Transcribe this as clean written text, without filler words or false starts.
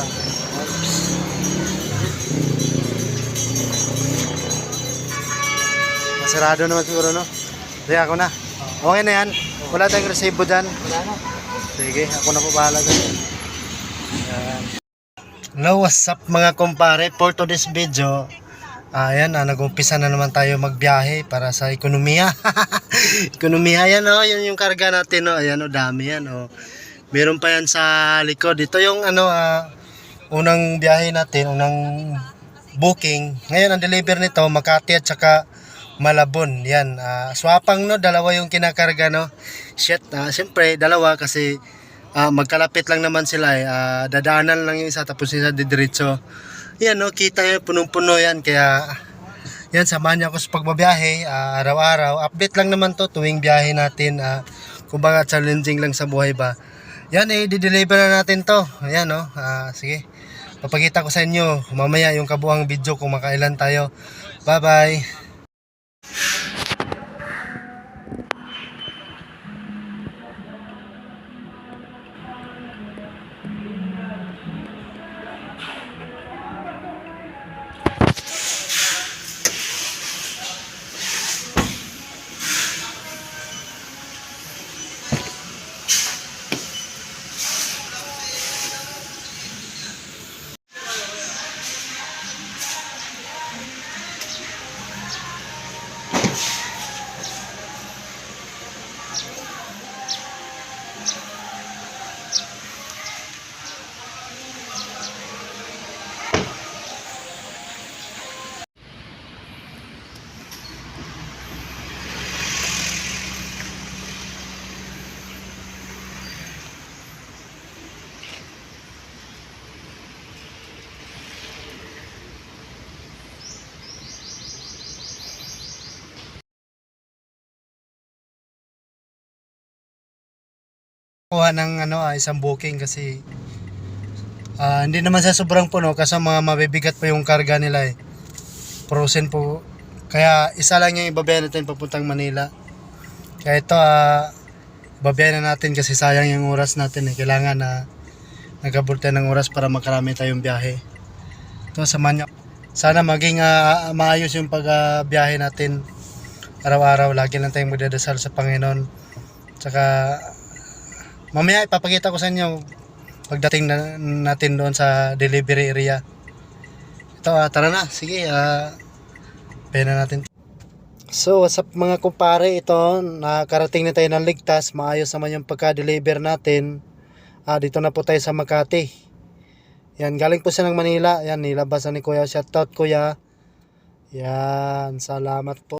isa. Masarado naman siguro, no? Sige, ako na. Okay na yan. Wala tayong resibo dyan. Wala na. Sige, ako na po bahala dyan. Yan. Hello, what's up mga kumpare? For today's video, ayan, nag-umpisa na naman tayo magbiyahe para sa ekonomiya. Ekonomiya yan, oh. Yan yung karga natin, oh. Ayan, oh, dami yan, oh. Meron pa yan sa likod. Ito yung unang biyahe natin, unang booking. Ngayon ang deliver nito Makati at saka Malabon. Yan, swapang, no, dalawa yung kinakarga, no. Shit, siyempre dalawa kasi magkalapit lang naman sila, dadaanan lang yung isa tapos isa didiretso. Yan, no, kita nyo punong-puno yan, kaya yan, samahan niyo ako sa pagbabiyahe, araw-araw. Update lang naman to tuwing biyahe natin, kumbaga challenging lang sa buhay ba. Yan, i-deliver na natin to. Ayan, no, sige, papakita ko sa inyo mamaya yung kabuang video kung makailan tayo. Bye bye. Kuha ng isang booking kasi hindi naman sa sobrang puno kasi mga mabibigat pa yung karga nila, frozen po, kaya isa lang yung ibabayan natin papuntang Manila. Kaya ito, babayan na natin kasi sayang yung oras natin, kailangan na nagabot tayo ng oras para makarami tayong biyahe. Ito, samahan nyo. Sana maging maayos yung pagbiyahe natin araw-araw. Lagi lang tayong magdadasal sa Panginoon. Tsaka mamaya ipapakita ko sa inyo pagdating natin doon sa delivery area. Ito, tara na, sige, pena natin. So, what's up mga kumpare? Ito, nakarating na tayo ng ligtas. Maayos naman yung pagka-deliver natin. Dito na po tayo sa Makati. Yan, galing po siya ng Manila. Yan, nilabasan ni Kuya. Shoutout Kuya. Yan, salamat po.